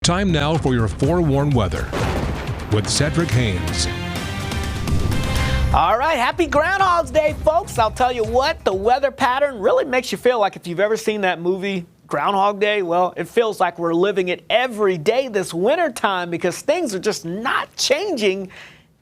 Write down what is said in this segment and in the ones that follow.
Time now for your forewarned weather with Cedric Haynes. All right, happy Groundhog's Day, folks. I'll tell you what, the weather pattern really makes you feel like if you've ever seen that movie, Groundhog Day, well, it feels like we're living it every day this winter time because things are just not changing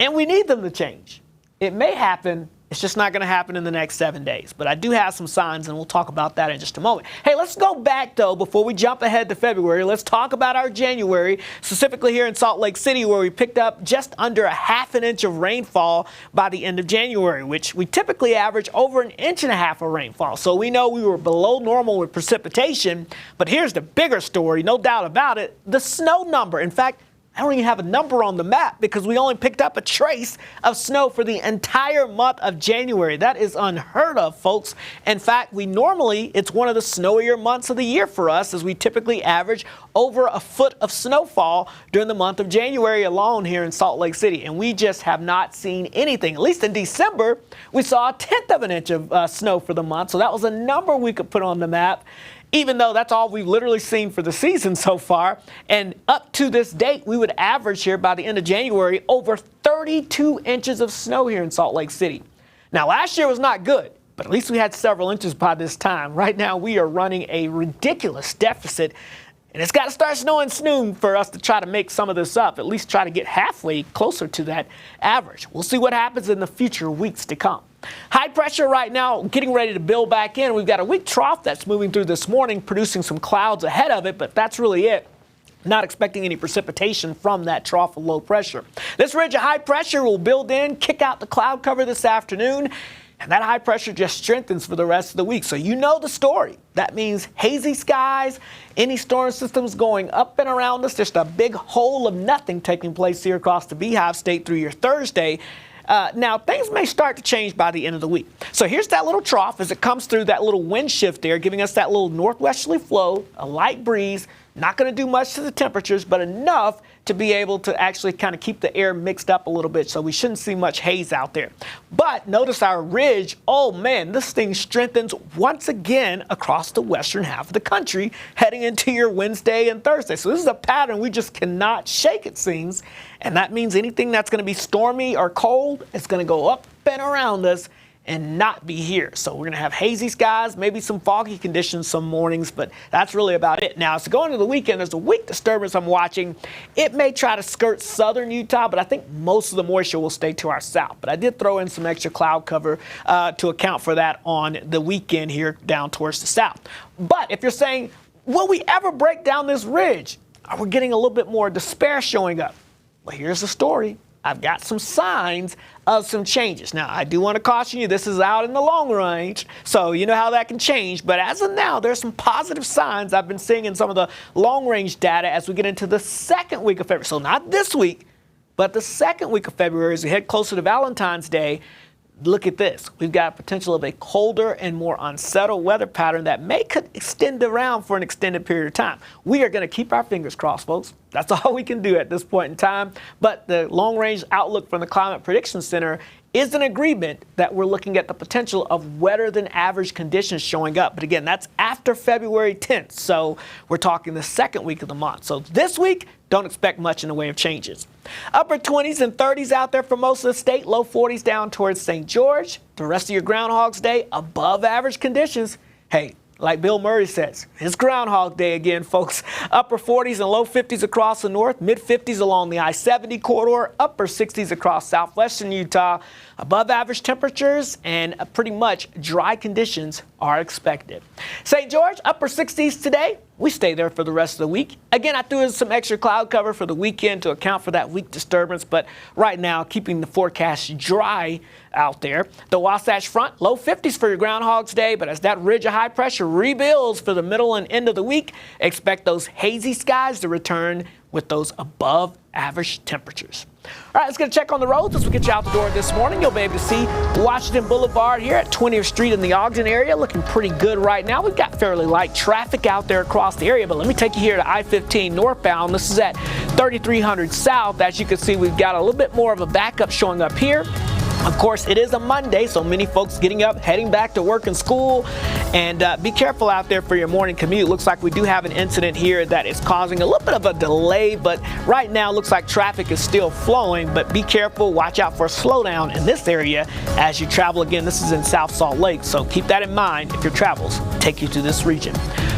and we need them to change. It may happen. It's just not going to happen in the next 7 days. But I do have some signs, and we'll talk about that in just a moment. Hey, let's go back, though, before we jump ahead to February. Let's talk about our January, specifically here in Salt Lake City, where we picked up just under a half an inch of rainfall by the end of January, which we typically average over an inch and a half of rainfall. So we know we were below normal with precipitation. But here's the bigger story, no doubt about it, the snow number. In fact, I don't even have a number on the map because we only picked up a trace of snow for the entire month of January. That is unheard of, folks. In fact, it's one of the snowier months of the year for us, as we typically average over a foot of snowfall during the month of January alone here in Salt Lake City. And we just have not seen anything. At least in December, we saw 1/10 of an inch of snow for the month. So that was a number we could put on the map, even though that's all we've literally seen for the season so far. And up to this date, we would average here by the end of January over 32 inches of snow here in Salt Lake City. Now, last year was not good, but at least we had several inches by this time. Right now, we are running a ridiculous deficit, and it's got to start snowing soon for us to try to make some of this up, at least try to get halfway closer to that average. We'll see what happens in the future weeks to come. High pressure right now getting ready to build back in. We've got a weak trough that's moving through this morning, producing some clouds ahead of it, but that's really it. Not expecting any precipitation from that trough of low pressure. This ridge of high pressure will build in, kick out the cloud cover this afternoon, and that high pressure just strengthens for the rest of the week. So you know the story. That means hazy skies, any storm systems going up and around us, just a big hole of nothing taking place here across the Beehive State through your Thursday. Now, things may start to change by the end of the week. So here's that little trough as it comes through that little wind shift there, giving us that little northwesterly flow, a light breeze. Not going to do much to the temperatures, but enough to be able to actually kind of keep the air mixed up a little bit, so we shouldn't see much haze out there. But notice our ridge. Oh, man, this thing strengthens once again across the western half of the country heading into your Wednesday and Thursday. So this is a pattern we just cannot shake, it seems. And that means anything that's going to be stormy or cold is going to go up and around us and not be here. So we're going to have hazy skies, maybe some foggy conditions some mornings, but that's really about it. Now, as we go into the weekend, there's a weak disturbance I'm watching. It may try to skirt southern Utah, but I think most of the moisture will stay to our south. But I did throw in some extra cloud cover to account for that on the weekend here down towards the south. But if you're saying, will we ever break down this ridge? We're getting a little bit more despair showing up. Well, here's the story. I've got some signs of some changes. Now, I do want to caution you, this is out in the long range, so you know how that can change. But as of now, there's some positive signs I've been seeing in some of the long-range data as we get into the second week of February. So not this week, but the second week of February as we head closer to Valentine's Day. Look at this. We've got potential of a colder and more unsettled weather pattern that could extend around for an extended period of time. We are going to keep our fingers crossed, folks. That's all we can do at this point in time. But the long-range outlook from the Climate Prediction Center is an agreement that we're looking at the potential of wetter than average conditions showing up. But again, that's after February 10th. So we're talking the second week of the month. So this week, don't expect much in the way of changes. Upper 20s and 30s out there for most of the state, low 40s down towards St. George. The rest of your Groundhog's Day, above average conditions. Hey, like Bill Murray says, it's Groundhog Day again, folks. Upper 40s and low 50s across the north, mid 50s along the I-70 corridor, upper 60s across southwestern Utah. Above average temperatures and pretty much dry conditions are expected. St. George, upper 60s today. We stay there for the rest of the week. Again, I threw in some extra cloud cover for the weekend to account for that weak disturbance, but right now, keeping the forecast dry out there. The Wasatch Front, low 50s for your Groundhog's Day, but as that ridge of high pressure rebuilds for the middle and end of the week, expect those hazy skies to return with those above average temperatures. All right, let's get a check on the roads as we get you out the door this morning. You'll be able to see Washington Boulevard here at 20th Street in the Ogden area looking pretty good right now. We've got fairly light traffic out there across the area, but let me take you here to I-15 northbound. This is at 3300 South. As you can see, we've got a little bit more of a backup showing up here. Of course, it is a Monday, so many folks getting up, heading back to work and school. And be careful out there for your morning commute. Looks like we do have an incident here that is causing a little bit of a delay, but right now looks like traffic is still flowing. But be careful, watch out for a slowdown in this area as you travel. Again, this is in South Salt Lake, so keep that in mind if your travels take you to this region.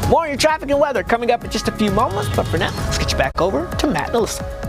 More on your traffic and weather coming up in just a few moments, but for now, let's get you back over to Matt and Alyssa.